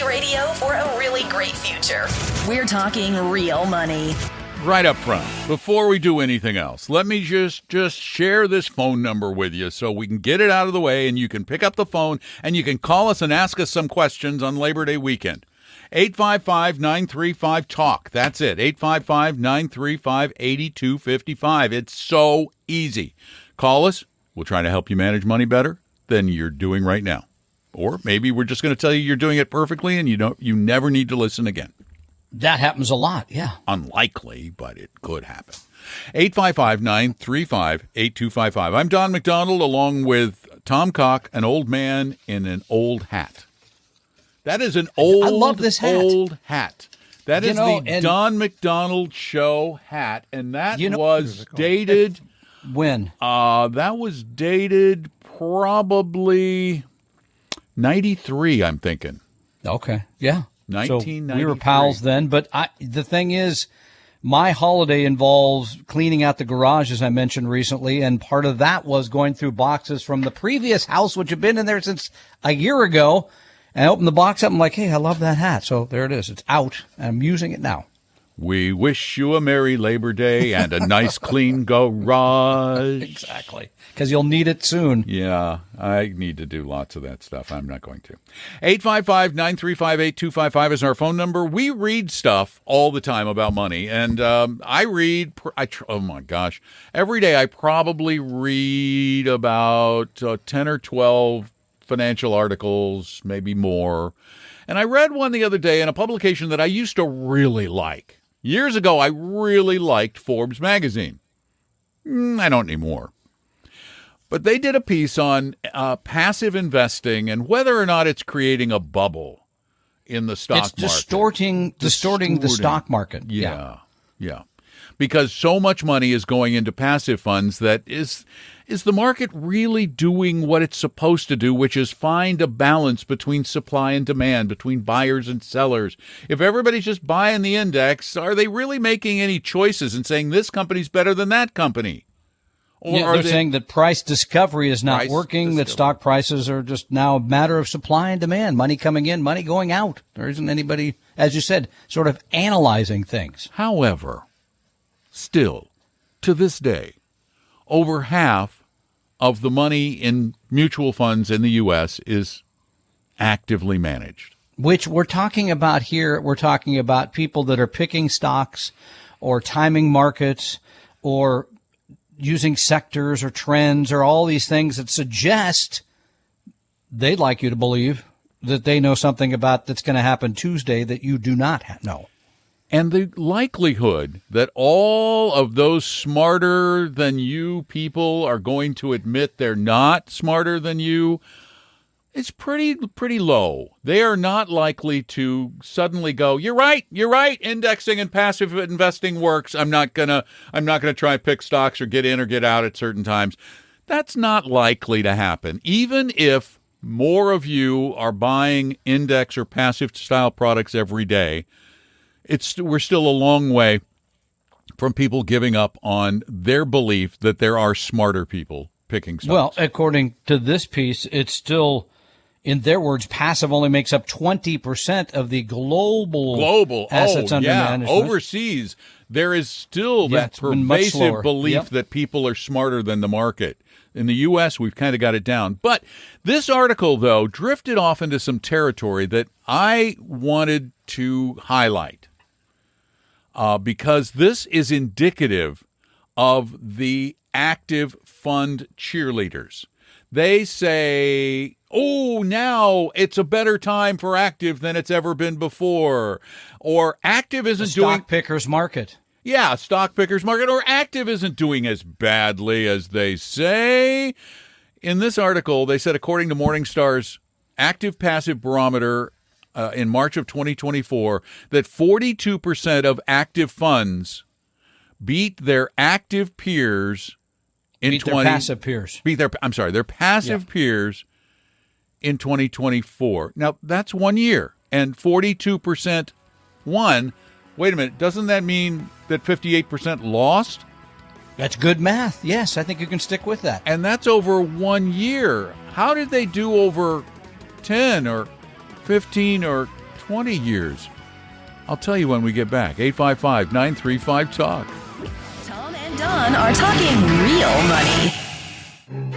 money radio for a really great future. We're talking real money. Right up front, before we do anything else, let me just share this phone number with you so we can get it out of the way and you can pick up the phone and you can call us and ask us some questions on Labor Day weekend. 855-935-TALK. That's it, 855-935-8255. It's so easy. Call us. We'll try to help you manage money better than you're doing right now. Or maybe we're just going to tell you you're doing it perfectly and you never need to listen again. That happens a lot, yeah. Unlikely, but it could happen. 855-935-8255. I'm Don McDonald, along with Tom Cock, an old man in an old hat. That is an old, I love this hat. Old hat. That is the Don McDonald Show hat, and that was dated... When? That was dated probably 93, I'm thinking. Okay, yeah. 1993. So we were pals then, but the thing is, my holiday involves cleaning out the garage, as I mentioned recently, and part of that was going through boxes from the previous house, which had been in there since a year ago. And I opened the box up, I'm like, hey, I love that hat. So there it is. It's out, and I'm using it now. We wish you a Merry Labor Day and a nice clean garage. Exactly, because you'll need it soon. Yeah, I need to do lots of that stuff. I'm not going to. 855-935-8255 is our phone number. We read stuff all the time about money, and oh my gosh, every day I probably read about 10 or 12 financial articles, maybe more. And I read one the other day in a publication that I used to really like. Years ago, I really liked Forbes magazine. I don't anymore. But they did a piece on passive investing and whether or not it's creating a bubble in the stock market. It's distorting the stock market. Yeah. Because so much money is going into passive funds that is the market really doing what it's supposed to do, which is find a balance between supply and demand, between buyers and sellers. If everybody's just buying the index, are they really making any choices and saying this company's better than that company? Or they're saying that price discovery is not working, that stock prices are just now a matter of supply and demand, money coming in, money going out. There isn't anybody, as you said, sort of analyzing things. However, still, to this day, over half of the money in mutual funds in the U.S. is actively managed. Which we're talking about here. We're talking about people that are picking stocks or timing markets or using sectors or trends or all these things that suggest they'd like you to believe that they know something about that's going to happen Tuesday that you do not know. And the likelihood that all of those smarter than you people are going to admit they're not smarter than you is pretty low. They are not likely to suddenly go, you're right, indexing and passive investing works. I'm not gonna try and pick stocks or get in or get out at certain times. That's not likely to happen. Even if more of you are buying index or passive style products every day, we're still a long way from people giving up on their belief that there are smarter people picking stocks. Well, according to this piece, it's still, in their words, passive only makes up 20% of the global assets under management. Overseas, there is still that pervasive belief that people are smarter than the market. In the U.S., we've kind of got it down. But this article, though, drifted off into some territory that I wanted to highlight. Because this is indicative of the active fund cheerleaders. They say, now it's a better time for active than it's ever been before. Or active isn't doing... Stock pickers market. Yeah, stock pickers market. Or active isn't doing as badly as they say. In this article, they said, according to Morningstar's active passive barometer, in March of 2024, that 42% of active funds beat their active peers in their passive peers. Their passive peers in 2024. Now, that's 1 year, and 42% won. Wait a minute, doesn't that mean that 58% lost? That's good math. Yes, I think you can stick with that. And that's over 1 year. How did they do over 10 or 15 or 20 years. I'll tell you when we get back. 855-935-TALK. Tom and Don are talking real money.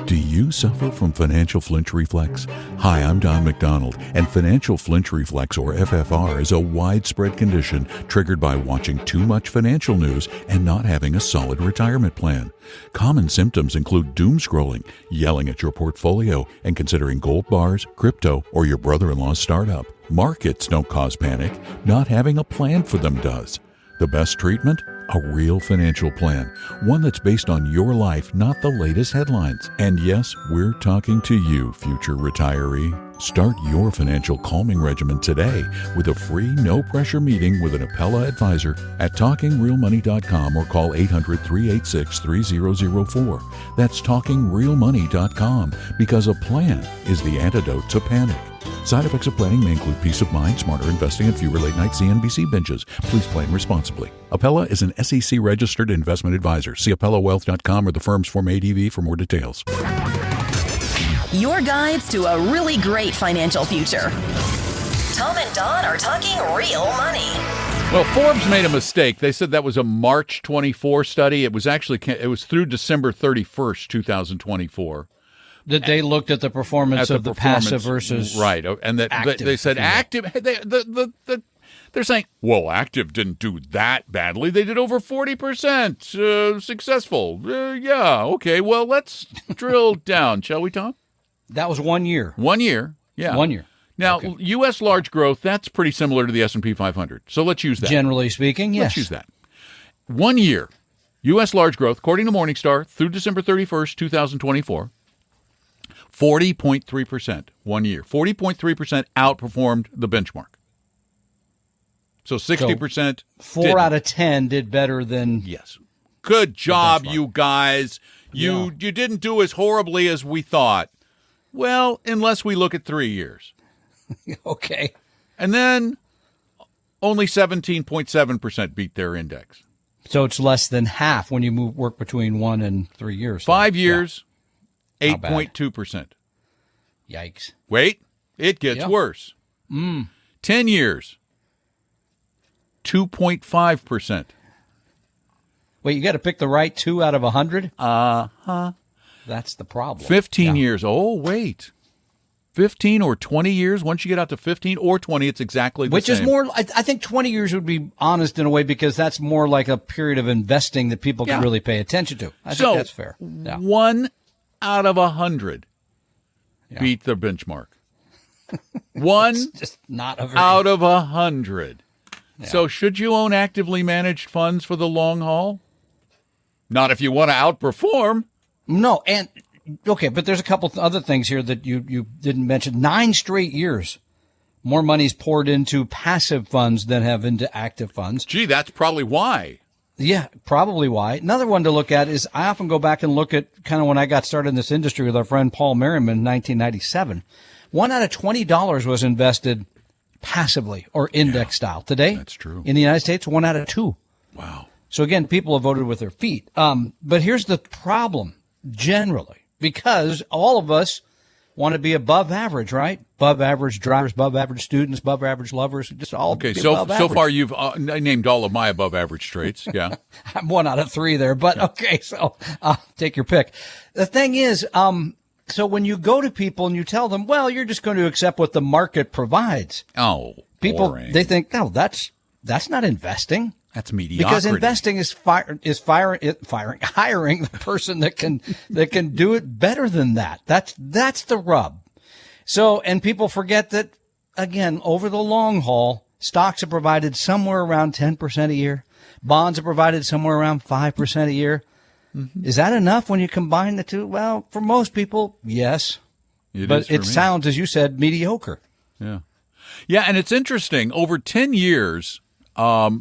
Do you suffer from financial flinch reflex? Hi, I'm Don McDonald, and financial flinch reflex, or FFR, is a widespread condition triggered by watching too much financial news and not having a solid retirement plan. Common symptoms include doom scrolling, yelling at your portfolio, and considering gold bars, crypto, or your brother-in-law's startup. Markets don't cause panic. Not having a plan for them does. The best treatment? A real financial plan. One that's based on your life, not the latest headlines. And yes, we're talking to you, future retiree. Start your financial calming regimen today with a free, no-pressure meeting with an Appella advisor at TalkingRealMoney.com or call 800-386-3004. That's TalkingRealMoney.com, because a plan is the antidote to panic. Side effects of planning may include peace of mind, smarter investing, and fewer late-night CNBC binges. Please plan responsibly. Appella is an SEC-registered investment advisor. See AppellaWealth.com or the firm's Form ADV for more details. Your guides to a really great financial future. Tom and Don are talking real money. Well, Forbes made a mistake. They said that was a March 24 study. It was through December 31st, 2024. That they looked at the performance of the passive versus right, and that active, they said active. They're saying, well, active didn't do that badly. They did over 40% successful. Yeah, okay. Well, let's drill down, shall we, Tom? That was 1 year. 1 year, yeah. 1 year. Now, okay. U.S. large growth, that's pretty similar to the S&P 500. So let's use that. Generally speaking, yes. Let's use that. 1 year, U.S. large growth, according to Morningstar, through December 31st, 2024, 40.3%, 1 year. 40.3% outperformed the benchmark. So 60%. So 4 out of 10 did better than. Yes. Good job, you guys. You didn't do as horribly as we thought. Well, unless we look at 3 years. Okay. And then only 17.7% beat their index. So it's less than half when you work between 1 and 3 years. 5 years. 8.2%. Yikes. Wait, it gets worse. 10 years, 2.5%. Wait, you got to pick the right 2 out of 100? Uh-huh. That's the problem. 15 years. Oh, wait. 15 or 20 years, once you get out to 15 or 20, it's exactly the same. Which is more, I think 20 years would be honest in a way, because that's more like a period of investing that people can really pay attention to. I think that's fair. Yeah. 1 out of 100 beat the benchmark. One just not a out of 100. Yeah. So should you own actively managed funds for the long haul? Not if you want to outperform. No, and okay, but there's a couple other things here that you didn't mention. 9 straight years, more money's poured into passive funds than have into active funds. Gee, that's probably why. Yeah, probably why. Another one to look at is I often go back and look at kind of when I got started in this industry with our friend Paul Merriman in 1997. 1 out of $20 was invested passively or index style. Today, that's true. In the United States, 1 out of 2. Wow. So again, people have voted with their feet. But here's the problem generally, because all of us want to be above average, right? Above average drivers, above average students, above average lovers, just all okay. Be So above far you've named all of my above average traits. Yeah, I'm 1 out of 3 there, but okay. So take your pick. The thing is, so when you go to people and you tell them, well, you're just going to accept what the market provids. Oh, people boring. They think, no, that's not investing. That's mediocrity. Because investing is hiring the person that can do it better than that. That's the rub. So, and people forget that, again, over the long haul, stocks are provided somewhere around 10% a year. Bonds are provided somewhere around 5% a year. Mm-hmm. Is that enough when you combine the two? Well, for most people, yes. But it sounds, as you said, mediocre. Yeah. Yeah, and it's interesting. Over 10 years, I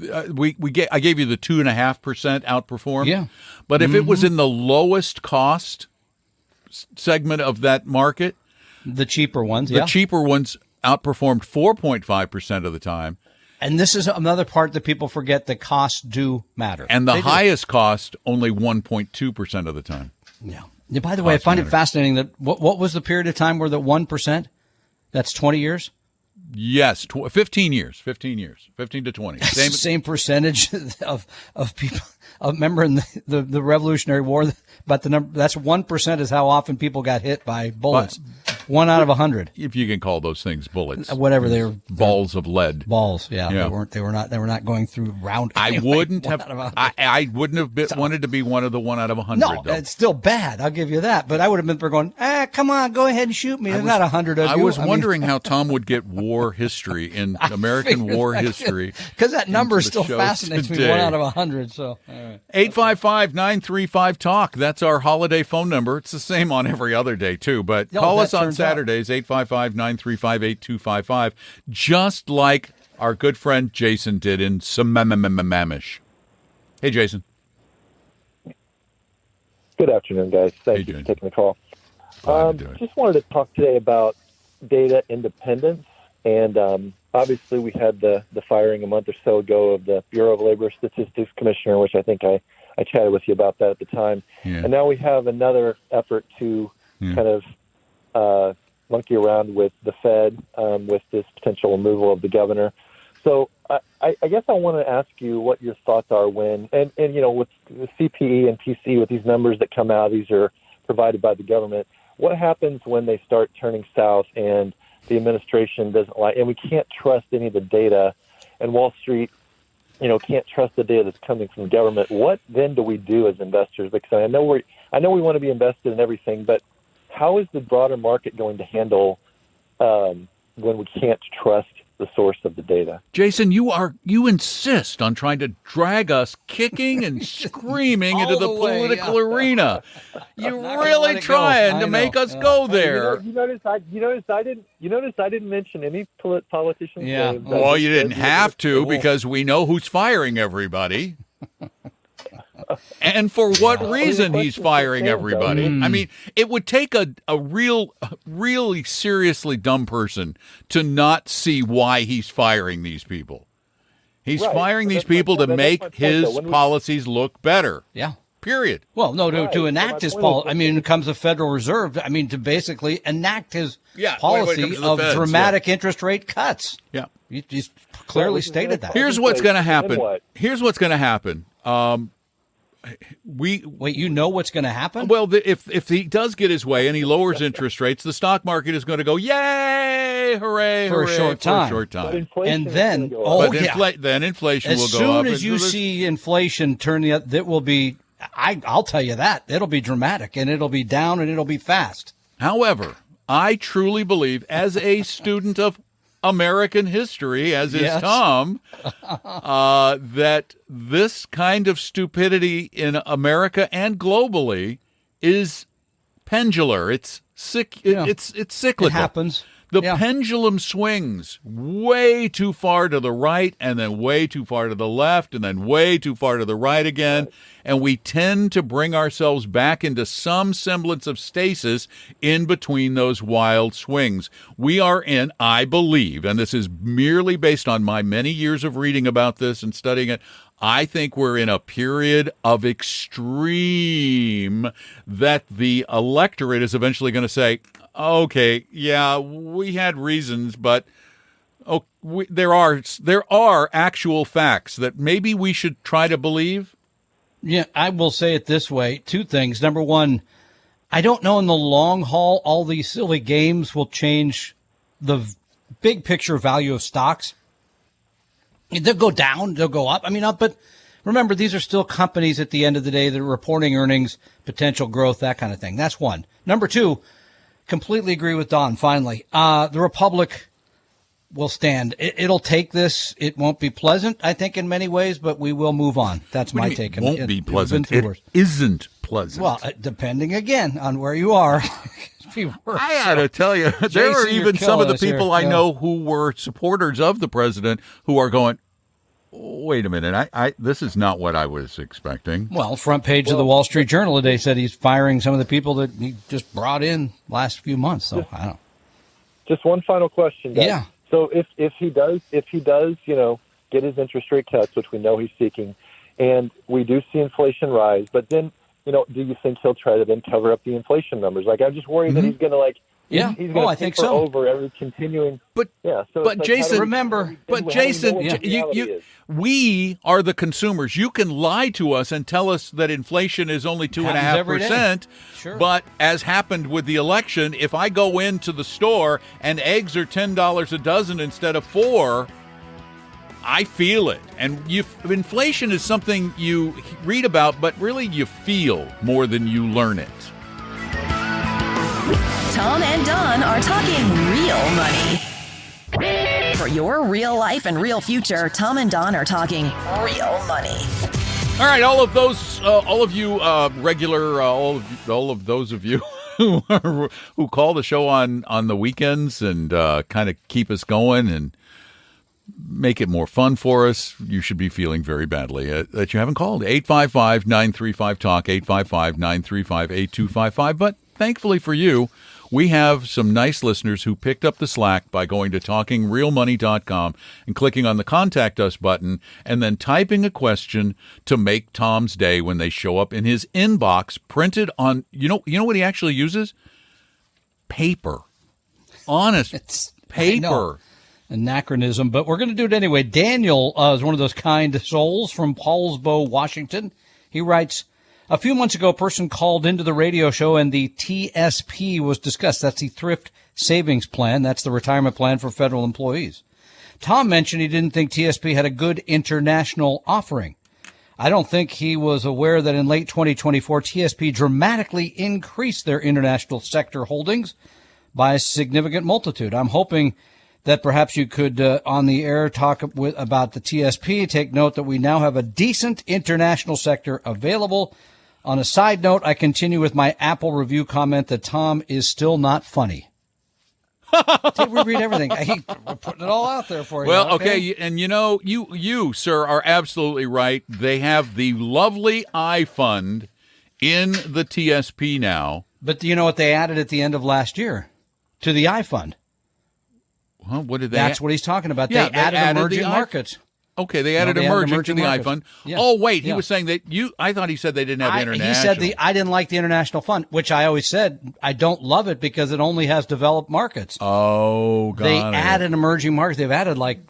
gave you the 2.5% outperform. Yeah. But if it was in the lowest cost segment of that market, the cheaper ones, the cheaper ones outperformed 4.5% of the time. And this is another part that people forget, that costs do matter. And the highest cost only 1.2% of the time. Yeah. By the way, I find it fascinating that what was the period of time where the 1%? That's 20 years? Yes, 15 years, 15 to 20. Same percentage of people. Remember in the Revolutionary War, but the number that's 1% is how often people got hit by bullets. 1 out of 100. If you can call those things bullets, whatever they were, balls of lead. Balls, yeah. They were not going through round. I wouldn't have. I wouldn't have wanted to be one of the 1 out of 100. No, though. It's still bad. I'll give you that. But I would have been for going. Come on, go ahead and shoot me. There's not 100 of you. I was wondering how Tom would get war history in American war history, because that number still fascinates me. 1 out of 100. So 855-935-TALK. That's our holiday phone number. It's the same on every other day too. But call us on Saturdays, 855-935-8255, just like our good friend Jason did in Sammamish. Hey, Jason. Good afternoon, guys. Thank you for taking the call. Just wanted to talk today about data independence. And obviously we had the firing a month or so ago of the Bureau of Labor Statistics Commissioner, which I think I chatted with you about that at the time. Yeah. And now we have another effort to kind of monkey around with the Fed with this potential removal of the governor. So I guess I want to ask you what your thoughts are when, and with the CPE and PC, with these numbers that come out, these are provided by the government. What happens when they start turning south and the administration doesn't like, and we can't trust any of the data, and Wall Street, can't trust the data that's coming from government? What then do we do as investors? Because I know we want to be invested in everything, but how is the broader market going to handle when we can't trust the source of the data? Jason, you insist on trying to drag us kicking and screaming into the political arena. You're really trying to make us go there. You notice I didn't mention any politicians' names. Well, you didn't have to, because we know who's firing everybody. And for what reason he's firing everybody. I mean, it would take a really seriously dumb person to not see why he's firing these people. He's firing these people to make his policies look better. Yeah. Period. Well, no, to enact his policy. I mean, it comes the Federal Reserve. I mean, to basically enact his policy of dramatic interest rate cuts. Yeah. He's clearly stated that. Here's what's going to happen. Here's what's going to happen. Wait, you know what's going to happen? Well, if he does get his way and he lowers interest rates, the stock market is going to go, yay, hooray, for a short time. And then, then inflation will go up. As soon as you see inflation turn that will be, I'll tell you that, it'll be dramatic, and it'll be down, and it'll be fast. However, I truly believe, as a student of American history, as is Tom, that this kind of stupidity in America and globally is pendular. It's it's cyclical. It happens. The pendulum swings way too far to the right, and then way too far to the left, and then way too far to the right again. And we tend to bring ourselves back into some semblance of stasis in between those wild swings. We are in, I believe, and this is merely based on my many years of reading about this and studying it, I think we're in a period of extreme that the electorate is eventually going to say, okay, yeah, we had reasons, but there are actual facts that maybe we should try to believe. Yeah, I will say it this way. Two things. Number one, I don't know in the long haul all these silly games will change the big picture value of stocks. They'll go down, they'll go up. I mean, but remember, these are still companies at the end of the day that are reporting earnings, potential growth, that kind of thing. That's one. Number two, completely agree with Don, finally. The Republic will stand. It'll take this. It won't be pleasant, I think, in many ways, but we will move on. That's my take. It won't be pleasant. It isn't pleasant. Well, depending, again, on where you are. I got to tell you, there are even some of the people I know who were supporters of the president who are going, wait a minute, this is not what I was expecting. Well, front page of the Wall Street Journal today said he's firing some of the people that he just brought in last few months. So I don't know. Just one final question, guys. Yeah. So if he does, get his interest rate cuts, which we know he's seeking, and we do see inflation rise, but then, do you think he'll try to then cover up the inflation numbers? Like, I'm just worried that he's going to Yeah. I think so. Over every continuing. But yeah. So but like Jason, remember. But Jason, we are the consumers. You can lie to us and tell us that inflation is only 2.5%. Sure. But as happened with the election, if I go into the store and eggs are $10 a dozen instead of $4, I feel it. And inflation is something you read about, but really you feel more than you learn it. Tom and Don are talking real money. For your real life and real future, Tom and Don are talking real money. All right, all of you regular, all of those of you who call the show on the weekends and kind of keep us going and make it more fun for us, you should be feeling very badly that you haven't called. 855-935-TALK, 855-935-8255. But thankfully for you, we have some nice listeners who picked up the slack by going to talkingrealmoney.com and clicking on the Contact Us button and then typing a question to make Tom's day when they show up in his inbox printed on, you know what he actually uses? Paper. Honest paper. Anachronism, but we're going to do it anyway. Daniel is one of those kind souls from Paulsbo, Washington. He writes, a few months ago, a person called into the radio show and the TSP was discussed. That's the Thrift Savings Plan. That's the retirement plan for federal employees. Tom mentioned he didn't think TSP had a good international offering. I don't think he was aware that in late 2024, TSP dramatically increased their international sector holdings by a significant multitude. I'm hoping that perhaps you could, on the air, talk about the TSP. Take note that we now have a decent international sector available. On a side note, I continue with my Apple review comment that Tom is still not funny. We read everything. We're putting it all out there for you. Well, okay, and you, sir, are absolutely right. They have the lovely iFund in the TSP now. But do you know what they added at the end of last year to the iFund? Well, what did they That's what he's talking about. Yeah, they added emerging markets. Okay, they added emerging to the iFund. Yeah. Oh, wait, he was saying that I thought he said they didn't have international. He said I didn't like the international fund, which I always said I don't love it because it only has developed markets. Oh, They added emerging markets. They've added like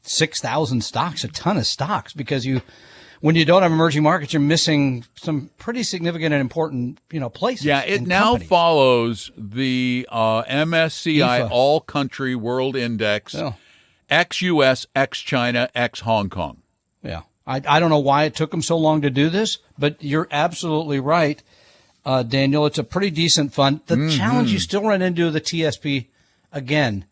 6,000 stocks, a ton of stocks, because when you don't have emerging markets, you're missing some pretty significant and important, places. Yeah, it now companies. follows the MSCI IFA. All Country World Index, ex-US, ex-China, ex-Hong Kong. Yeah. I don't know why it took them so long to do this, but you're absolutely right, Daniel. It's a pretty decent fund. The challenge you still run into the TSP, again,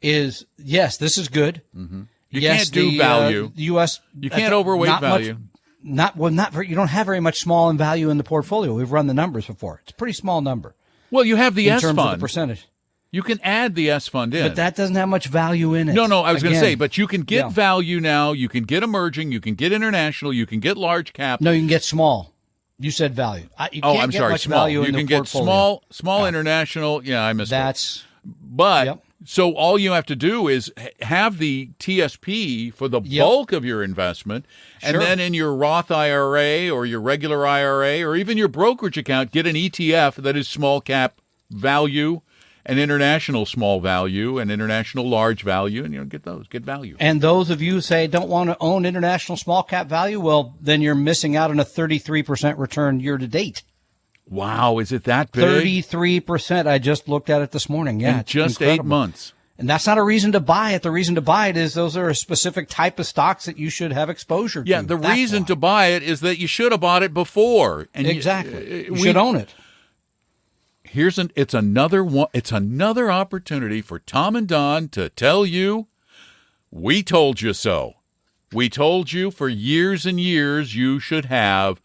is, yes, this is good. Mm-hmm. You can't do value. U.S. You can't overweight value. You don't have very much small in value in the portfolio. We've run the numbers before. It's a pretty small number. Well, you have the S fund. In terms of the percentage. You can add the S fund in. But that doesn't have much value in it. No, I was going to say, but you can get value now. You can get emerging. You can get international. You can get large cap. No, you can get small. You said value. I'm sorry, much small. Value you in can the get portfolio. small international. Yeah, I missed that. But so all you have to do is have the TSP for the bulk of your investment, and then in your Roth IRA or your regular IRA or even your brokerage account, get an ETF that is small cap value, an international small value, and international large value, and get value. And those of you who say don't want to own international small cap value, well, then you're missing out on a 33% return year to date. Wow, is it that big? 33%. I just looked at it this morning. Yeah, in just incredible. 8 months. And that's not a reason to buy it. The reason to buy it is those are a specific type of stocks that you should have exposure to. Yeah, the reason to buy it is that you should have bought it before. And exactly. You should own it. It's another opportunity for Tom and Don to tell you, we told you so. We told you for years and years you should have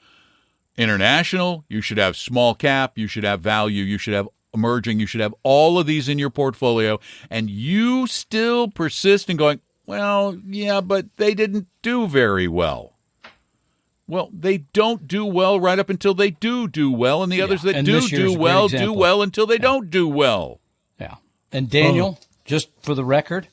international, you should have small cap, you should have value, you should have emerging, you should have all of these in your portfolio, and you still persist in going, well, yeah, but they didn't do very well. Well, they don't do well right up until they do well, and the others that do well until they don't do well. Yeah. And Daniel, just for the record,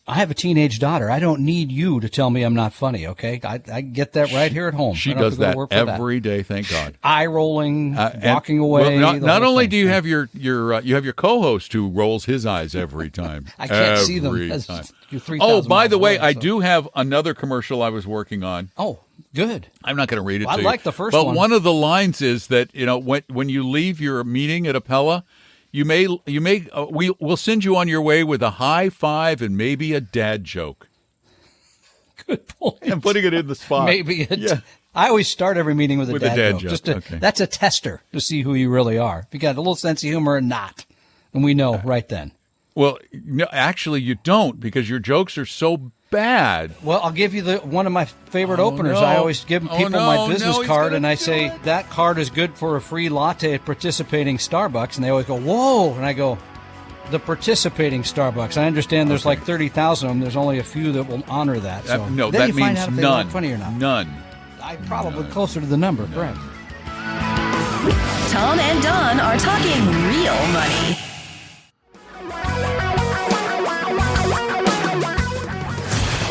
I have a teenage daughter. I don't need you to tell me I'm not funny, okay? I get that right here at home. She does that every day, thank God. Eye rolling, walking away. Well, not only do you have your co-host who rolls his eyes every time. I can't see them. Oh, by the way, I do have another commercial I was working on. Oh, good. I'm not going to read it to you. I like the first one. But one of the lines is that, when you leave your meeting at Appella, we'll send you on your way with a high five and maybe a dad joke. Good point. I'm putting it in the spot. I always start every meeting with a dad joke. Okay. That's a tester to see who you really are. If you got a little sense of humor or not. And we know right then. Well, no, actually you don't, because your jokes are so bad. Well, I'll give you one of my favorite openers. No. I always give people my business card, and I say, that card is good for a free latte at participating Starbucks. And they always go, whoa. And I go, the participating Starbucks. I understand there's like 30,000 of them. There's only a few that will honor that. So no, then that you means find out if they none. are funny or not. None. I'm probably closer to the number, correct. Tom and Don are talking real money.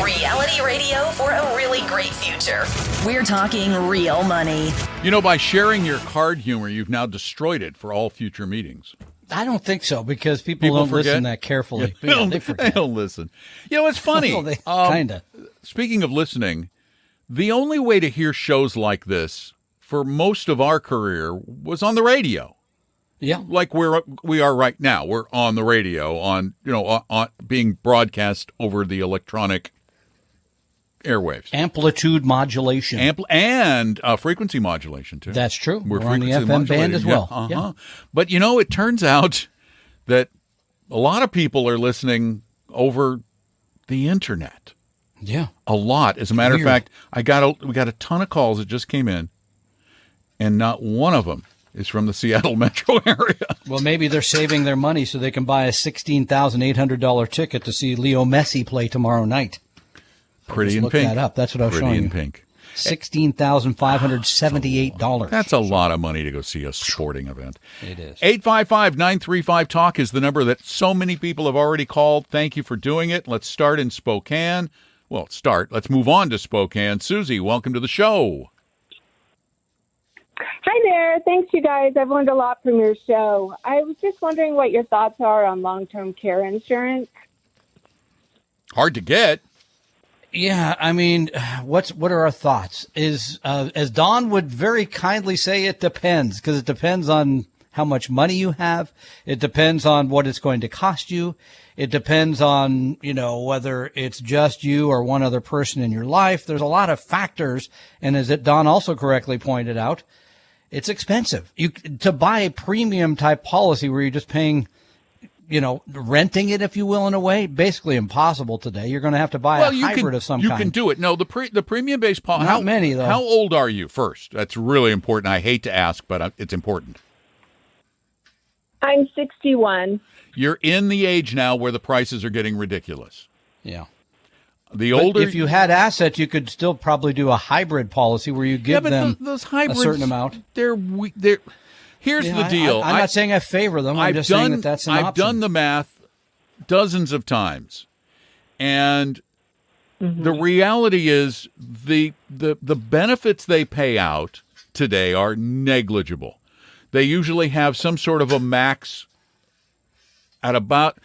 Reality radio for a really great future. We're talking real money. By sharing your card humor, you've now destroyed it for all future meetings. I don't think so, because people don't listen that carefully. Yeah, they forget. They don't listen. It's funny. Well, kind of. Speaking of listening, the only way to hear shows like this for most of our career was on the radio. Yeah. Like we are right now. We're on the radio, on being broadcast over the electronic airwaves. Amplitude modulation. And frequency modulation, too. That's true. We're on the FM band as well. Yeah. Uh-huh. Yeah. But, it turns out that a lot of people are listening over the internet. Yeah. A lot. As a matter of fact, we got a ton of calls that just came in, and not one of them is from the Seattle metro area. Well, maybe they're saving their money so they can buy a $16,800 ticket to see Leo Messi play tomorrow night. Pretty in pink. Look that up. That's what I was showing you. Pretty in pink. $16,578. That's a lot of money to go see a sporting event. It is. 855-935-TALK is the number that so many people have already called. Thank you for doing it. Let's start in Spokane. Well, let's move on to Spokane. Susie, welcome to the show. Hi there. Thanks, you guys. I've learned a lot from your show. I was just wondering what your thoughts are on long-term care insurance. Hard to get. Yeah, I mean, what are our thoughts? As Don would very kindly say, it depends, because it depends on how much money you have. It depends on what it's going to cost you. It depends on, whether it's just you or one other person in your life. There's a lot of factors. And as Don also correctly pointed out, it's expensive. To buy a premium type policy where you're just paying, renting it, if you will, in a way, basically impossible today. You're going to have to buy a hybrid of some kind. You can do it. No, the premium-based policy. Not many, though. How old are you first? That's really important. I hate to ask, but it's important. I'm 61. You're in the age now where the prices are getting ridiculous. Yeah. If you had assets, you could still probably do a hybrid policy where you give them those hybrids, a certain amount. Here's the deal. I'm not saying I favor them. I'm just saying that's an option. I've done the math dozens of times, and the reality is the benefits they pay out today are negligible. They usually have some sort of a max at about.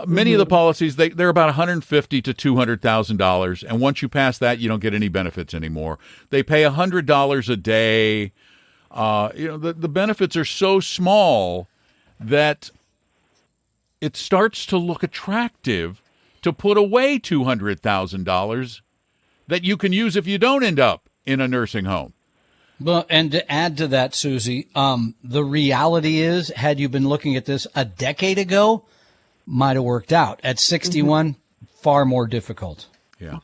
Many of the policies, they're about $150,000 to $200,000, and once you pass that, you don't get any benefits anymore. They pay $100 a day. The benefits are so small that it starts to look attractive to put away $200,000 that you can use if you don't end up in a nursing home. Well, and to add to that, Susie, the reality is, had you been looking at this a decade ago, might have worked out. At 61, far more difficult. Yeah.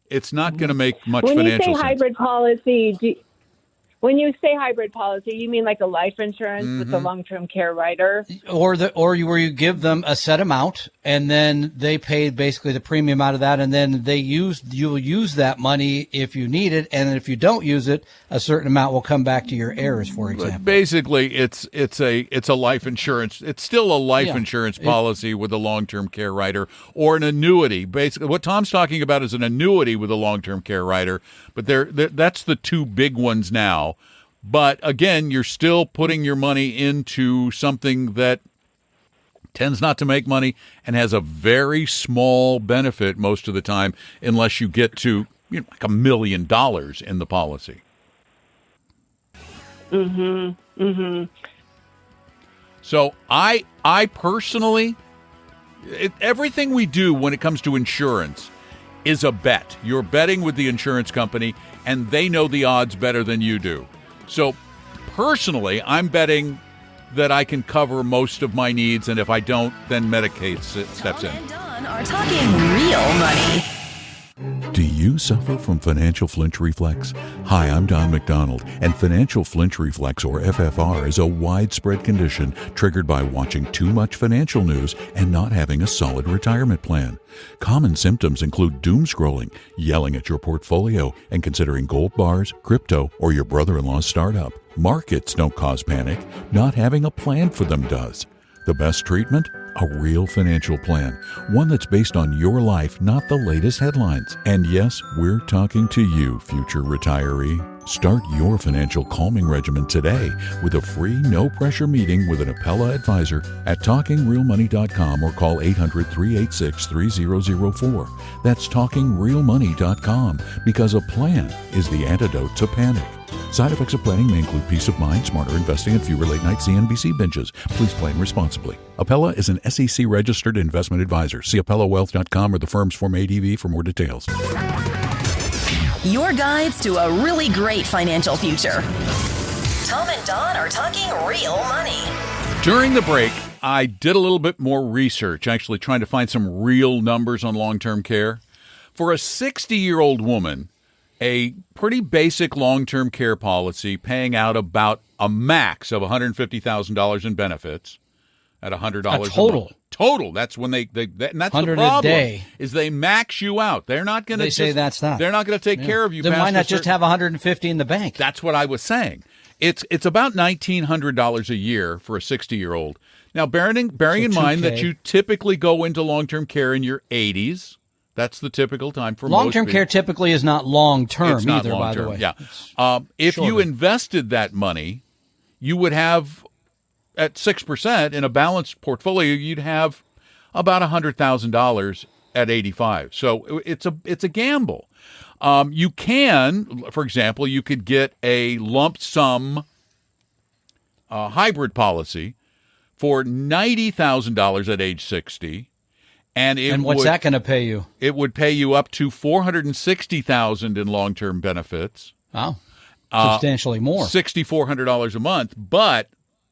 It's not going to make much when financial sense. When you say hybrid policy, When you say hybrid policy, you mean like a life insurance with a long-term care rider? Or where you give them a set amount and then they pay basically the premium out of that, and then you'll use that money if you need it, and if you don't use it, a certain amount will come back to your heirs, for example. But basically, it's a life insurance. It's still a life insurance policy with a long-term care rider or an annuity. Basically, what Tom's talking about is an annuity with a long-term care rider, but that's the two big ones now. But again, you're still putting your money into something that tends not to make money and has a very small benefit most of the time, unless you get to like $1 million in the policy. So I personally, everything we do when it comes to insurance is a bet. You're betting with the insurance company, and they know the odds better than you do. So personally, I'm betting that I can cover most of my needs, and if I don't, then Medicaid steps in. Tom and Don are talking real money. Do you suffer from financial flinch reflex? Hi, I'm Don McDonald, and financial flinch reflex, or FFR, is a widespread condition triggered by watching too much financial news and not having a solid retirement plan. Common symptoms include doom scrolling, yelling at your portfolio, and considering gold bars, crypto, or your brother-in-law's startup. Markets don't cause panic. Not having a plan for them does. The best treatment? A real financial plan. One that's based on your life, not the latest headlines. And yes, we're talking to you, future retiree. Start your financial calming regimen today with a free, no-pressure meeting with an Appella advisor at TalkingRealMoney.com or call 800-386-3004. That's TalkingRealMoney.com, because a plan is the antidote to panic. Side effects of planning may include peace of mind, smarter investing, and fewer late-night CNBC binges. Please plan responsibly. Appella is an SEC-registered investment advisor. See AppellaWealth.com or the firm's Form ADV for more details. Your guides to a really great financial future. Tom and Don are talking real money. During the break, I did a little bit more research, actually trying to find some real numbers on long-term care. For a 60-year-old woman, a pretty basic long-term care policy paying out about a max of $150,000 in benefits at $100 a month. Total. That's when they and that's the problem. A day. Is they max you out. They're not going to. They say that's not. They're not going to take care of you. Then why not just have 150 in the bank? That's what I was saying. It's about $1,900 a year for a 60-year-old. Now, bearing in mind that you typically go into long-term care in your 80s. That's the typical time for long-term care. Typically is not long-term either, long-term, by the way. Yeah. If you invested that money, you would have, at 6% in a balanced portfolio, you'd have about $100,000 at 85. So it's a gamble. You can, for example, you could get a lump sum hybrid policy for $90,000 at age 60. And what's that going to pay you? It would pay you up to $460,000 in long-term benefits. Wow, substantially more. $6,400 a month, but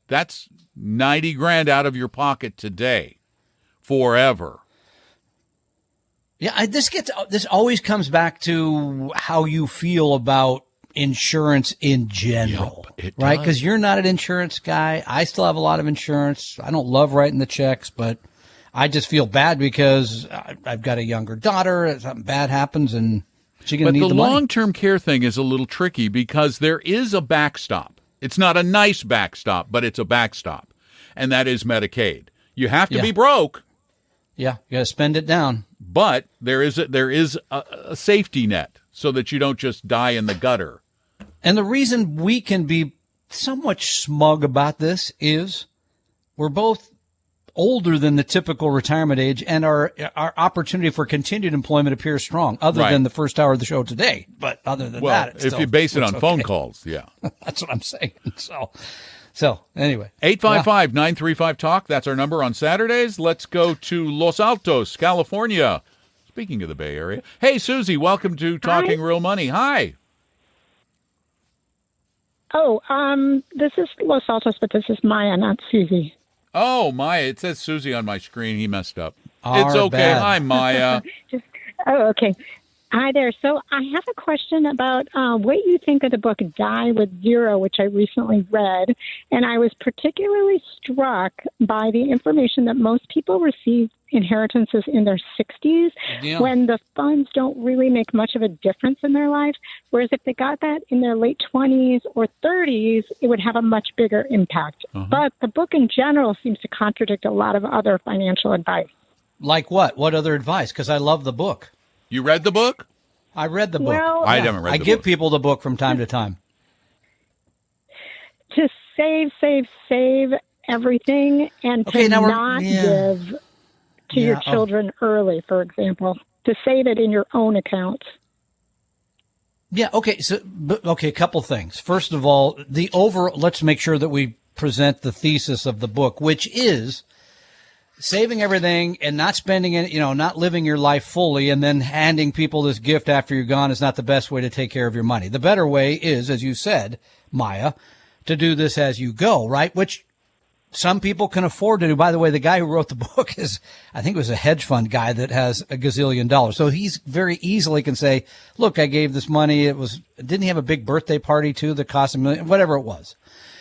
that's $90,000 out of your pocket today, forever. Yeah, this always comes back to how you feel about insurance in general, right? Because you're not an insurance guy. I still have a lot of insurance. I don't love writing the checks, but I just feel bad because I've got a younger daughter. Something bad happens, and she's going to need the money. But the long-term care thing is a little tricky because there is a backstop. It's not a nice backstop, but it's a backstop, and that is Medicaid. You have to be broke. Yeah, you got to spend it down. But there is a safety net so that you don't just die in the gutter. And the reason we can be somewhat smug about this is we're both older than the typical retirement age, and our opportunity for continued employment appears strong, other than the first hour of the show today. But other than that, it's if you base it on phone calls, that's what I'm saying. So anyway, 855-935-TALK. That's our number on Saturdays. Let's go to Los Altos, California. Speaking of the Bay Area. Hey, Susie, welcome to Talking Real Money. Hi. Oh, this is Los Altos, but this is Maya, not Susie. Oh, Maya. It says Susie on my screen. He messed up. It's okay. Bad. Hi, Maya. Okay. Hi there. So I have a question about what you think of the book Die with Zero, which I recently read. And I was particularly struck by the information that most people receive inheritances in their 60s when the funds don't really make much of a difference in their life. Whereas if they got that in their late 20s or 30s, it would have a much bigger impact. But the book in general seems to contradict a lot of other financial advice. Like what? What other advice? Because I love the book. You read the book? I read the book. Well, I haven't read the book. I give people the book from time to time. To save everything and to not give to your children early, for example, to save it in your own account. Yeah. Okay. So, a couple things. First of all, let's make sure that we present the thesis of the book, which is saving everything and not spending it, not living your life fully and then handing people this gift after you're gone is not the best way to take care of your money. The better way is, as you said, Maya, to do this as you go, right? Which some people can afford to do. By the way, the guy who wrote the book I think it was a hedge fund guy that has $1 gazillion. So he's very easily can say, look, I gave this money. Didn't he have a big birthday party too that cost $1 million, whatever it was.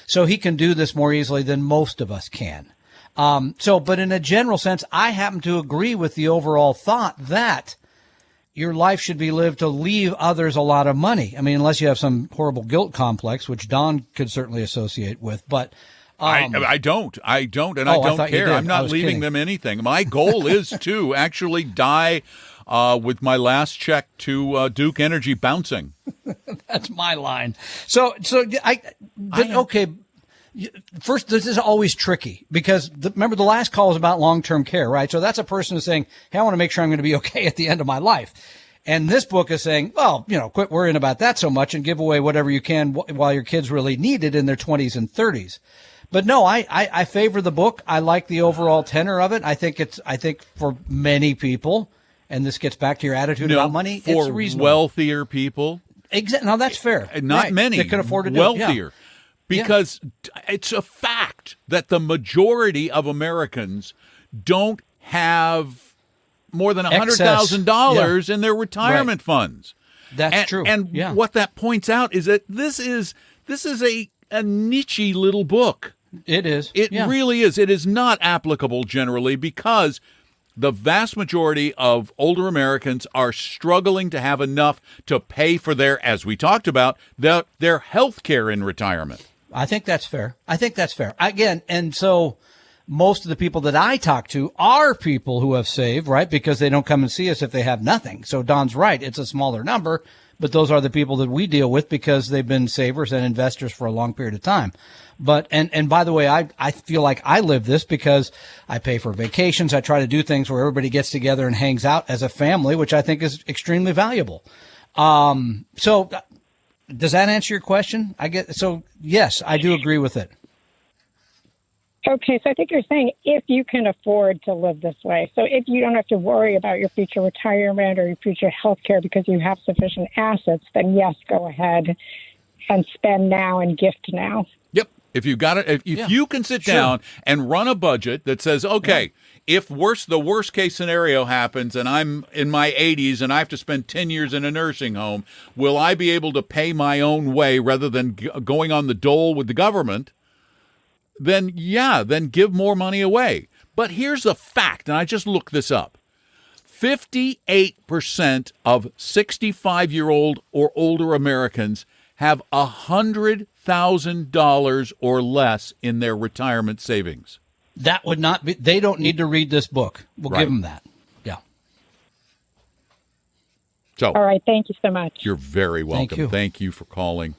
So he can do this more easily than most of us can. But in a general sense, I happen to agree with the overall thought that your life should be lived to leave others a lot of money. I mean, unless you have some horrible guilt complex, which Don could certainly associate with, but I don't, and I don't care. I'm not leaving them anything. My goal is to actually die with my last check to Duke Energy bouncing. That's my line. Okay. First, this is always tricky because remember the last call was about long-term care, right? So that's a person who's saying, hey, I want to make sure I'm going to be okay at the end of my life. And this book is saying, well, quit worrying about that so much and give away whatever you can while your kids really need it in their 20s and 30s. But no, I favor the book. I like the overall tenor of it. I think for many people, and this gets back to your attitude about money, it's reasonable. For wealthier people. Exactly. Now that's fair. Not many. They can afford to do wealthier. It. Yeah. Because it's a fact that the majority of Americans don't have more than $100,000 in their retirement funds. That's true. And what that points out is that this is a niche-y little book. It is. It really is. It is not applicable generally because the vast majority of older Americans are struggling to have enough to pay for as we talked about, their health care in retirement. I think that's fair. Again, and so most of the people that I talk to are people who have saved, right? Because they don't come and see us if they have nothing. So Don's right. It's a smaller number, but those are the people that we deal with because they've been savers and investors for a long period of time. But, and by the way, I feel like I live this because I pay for vacations. I try to do things where everybody gets together and hangs out as a family, which I think is extremely valuable. So does that answer your question? So yes, I do agree with it. Okay, so I think you're saying if you can afford to live this way, so if you don't have to worry about your future retirement or your future health care because you have sufficient assets, then yes, go ahead and spend now and gift now. Yep. If you got it, if you can sit down and run a budget that says, okay, if the worst case scenario happens and I'm in my 80s and I have to spend 10 years in a nursing home, will I be able to pay my own way rather than going on the dole with the government? Then give more money away. But here's the fact, and I just looked this up. 58% of 65-year-old or older Americans have $100,000 or less in their retirement savings. That would not be, they don't need to read this book. We'll give them that. Yeah. So, all right. Thank you so much. You're very welcome. Thank you for calling.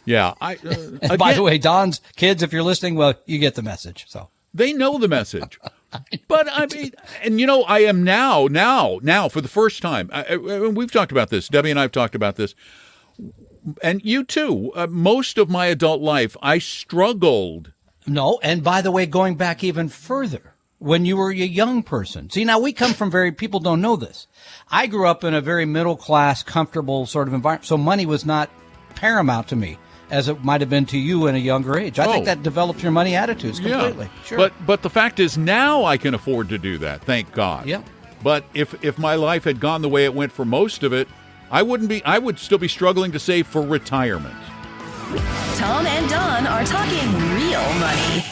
Yeah. And by the way, Don's kids, if you're listening, well, you get the message. So they know the message. But I mean, and I am now for the first time, we've talked about this. Debbie and I have talked about this. And you too. Most of my adult life, I struggled. No. And by the way, going back even further, when you were a young person. See, now we come from people don't know this. I grew up in a very middle class, comfortable sort of environment. So money was not paramount to me as it might have been to you in a younger age. I think that develops your money attitudes completely. Yeah. Sure. But the fact is now I can afford to do that. Thank God. Yeah. But if my life had gone the way it went for most of it, I would still be struggling to save for retirement. Tom and Don are talking real money.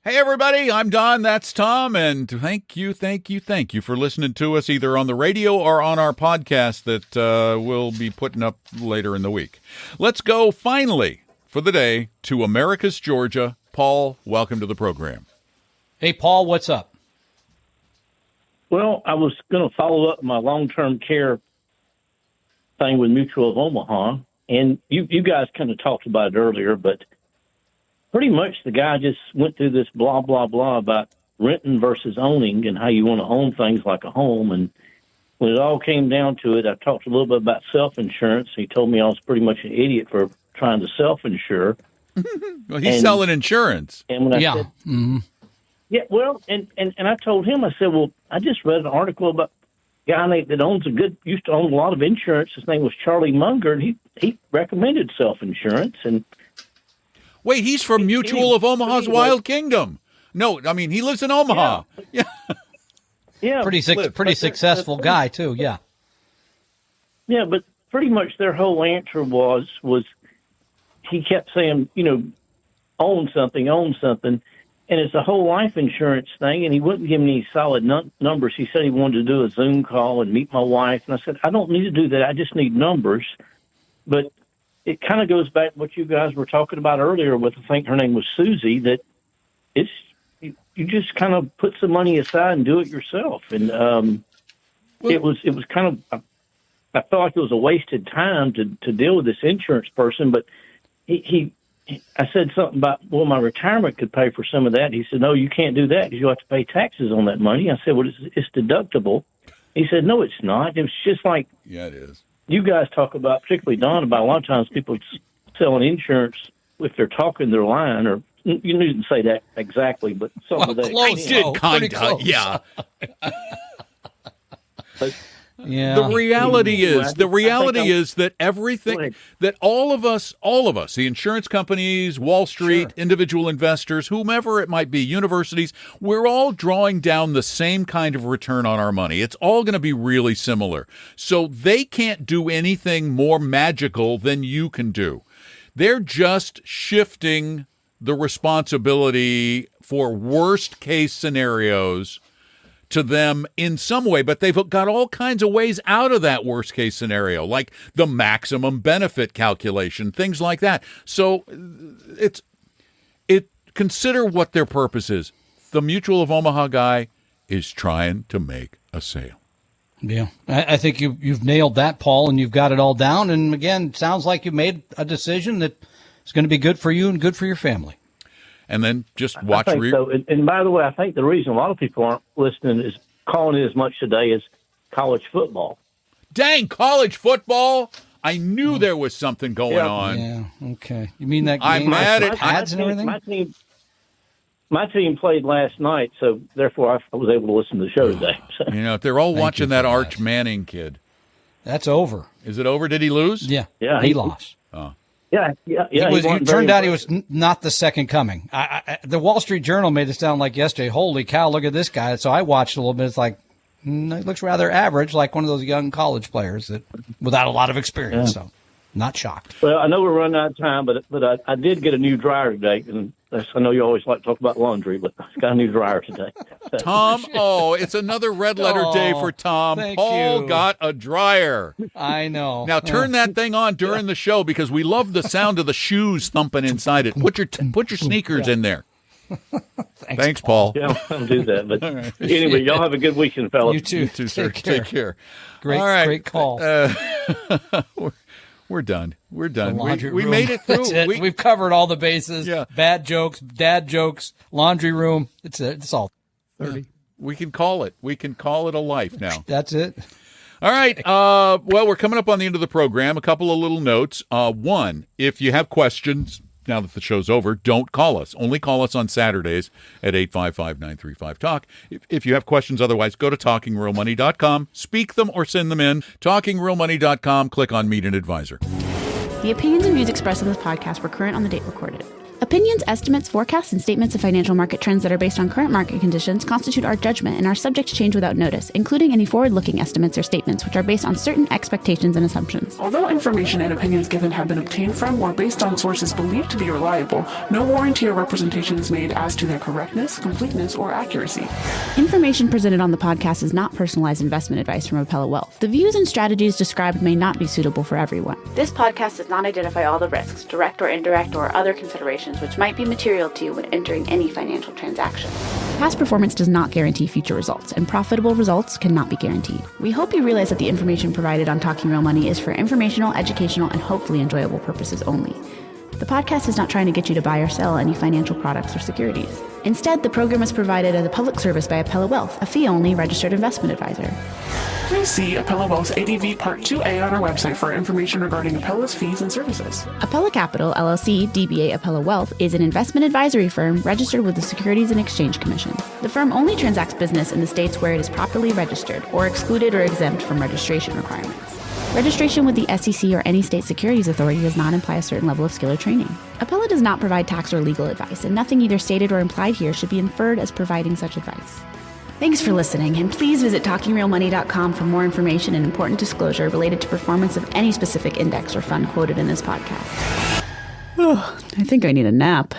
Hey, everybody, I'm Don, that's Tom, and thank you for listening to us either on the radio or on our podcast that we'll be putting up later in the week. Let's go, finally, for the day, to Americus, Georgia. Paul, welcome to the program. Hey, Paul, what's up? Well, I was going to follow up my long-term care thing with Mutual of Omaha, and you guys kind of talked about it earlier, but pretty much the guy just went through this blah, blah, blah about renting versus owning and how you want to own things like a home. And when it all came down to it, I talked a little bit about self-insurance. He told me I was pretty much an idiot for trying to self-insure. Well, he's selling insurance. And when I said, yeah, well, and I told him, I said, well, I just read an article about a guy that used to own a lot of insurance. His name was Charlie Munger, and he recommended self-insurance. And wait, he's from Mutual of Omaha's Wild Kingdom. No, I mean, he lives in Omaha. Yeah. Pretty successful guy, too, yeah. Yeah, but pretty much their whole answer was he kept saying, own something. And it's a whole life insurance thing, and he wouldn't give me any solid numbers. He said he wanted to do a Zoom call and meet my wife. And I said, I don't need to do that. I just need numbers. But it kind of goes back to what you guys were talking about earlier with, I think her name was Susie, that you just kind of put some money aside and do it yourself. And it was kind of, I felt like it was a wasted time to deal with this insurance person, but I said something about, well, my retirement could pay for some of that. He said, no, you can't do that because you have to pay taxes on that money. I said, well, it's deductible. He said, no, it's not. It's just like, yeah, it is. You guys talk about, particularly Don, about a lot of times people selling insurance, if they're talking their line, or you didn't say that exactly, but something that close. I did kind of, yeah. Yeah. The reality is that everything, that all of us, the insurance companies, Wall Street, individual investors, whomever it might be, universities, we're all drawing down the same kind of return on our money. It's all going to be really similar. So they can't do anything more magical than you can do. They're just shifting the responsibility for worst case scenarios to them in some way, but they've got all kinds of ways out of that worst case scenario, like the maximum benefit calculation, things like that. So consider what their purpose is. The Mutual of Omaha guy is trying to make a sale. Yeah, I think you've nailed that, Paul, and you've got it all down. And again, it sounds like you made a decision that is going to be good for you and good for your family. And then just watch. So. And by the way, I think the reason a lot of people aren't listening is calling it as much today as college football. Dang, college football! I knew there was something going on. Yeah, okay. You mean that game? I'm mad at pads and everything? My team played last night, so therefore I was able to listen to the show today. So. They're all watching that Arch Manning kid. That's over. Is it over? Did he lose? Yeah, he lost. Oh. Yeah. It turned out he was not the second coming. The Wall Street Journal made it sound like yesterday, holy cow, look at this guy. So I watched a little bit. It's like, it looks rather average, like one of those young college players that without a lot of experience. So not shocked. Well, I know we're running out of time, but I did get a new dryer today. And I know you always like to talk about laundry, but I got a new dryer today. Tom, it's another red letter day for Tom. Paul got a dryer. I know. Now turn that thing on during the show because we love the sound of the shoes thumping inside it. Put your sneakers in there. Thanks, Paul. Yeah, I'll do that. But anyway, y'all have a good weekend, fellas. You too, sir. Take care. Great call. We're done. We made it through. That's it. We've covered all the bases. Yeah. Bad jokes, dad jokes, laundry room. It's all 30. We can call it. We can call it a life now. That's it. All right. Well, we're coming up on the end of the program. A couple of little notes. One, if you have questions, now that the show's over, don't call us. Only call us on Saturdays at 855-935-TALK. If you have questions otherwise, go to TalkingRealMoney.com, speak them or send them in. TalkingRealMoney.com, click on Meet an Advisor. The opinions and views expressed in this podcast were current on the date recorded. Opinions, estimates, forecasts, and statements of financial market trends that are based on current market conditions constitute our judgment and are subject to change without notice, including any forward-looking estimates or statements which are based on certain expectations and assumptions. Although information and opinions given have been obtained from or based on sources believed to be reliable, no warranty or representation is made as to their correctness, completeness, or accuracy. Information presented on the podcast is not personalized investment advice from Appella Wealth. The views and strategies described may not be suitable for everyone. This podcast does not identify all the risks, direct or indirect, or other considerations which might be material to you when entering any financial transaction. Past performance does not guarantee future results, and profitable results cannot be guaranteed. We hope you realize that the information provided on Talking Real Money is for informational, educational, and hopefully enjoyable purposes only. The podcast is not trying to get you to buy or sell any financial products or securities. Instead, the program is provided as a public service by Appella Wealth, a fee-only registered investment advisor. Please see Appella Wealth's ADV Part 2A on our website for information regarding Appella's fees and services. Appella Capital, LLC, DBA Appella Wealth, is an investment advisory firm registered with the Securities and Exchange Commission. The firm only transacts business in the states where it is properly registered or excluded or exempt from registration requirements. Registration with the SEC or any state securities authority does not imply a certain level of skill or training. Appella does not provide tax or legal advice, and nothing either stated or implied here should be inferred as providing such advice. Thanks for listening, and please visit TalkingRealMoney.com for more information and important disclosure related to performance of any specific index or fund quoted in this podcast. I think I need a nap.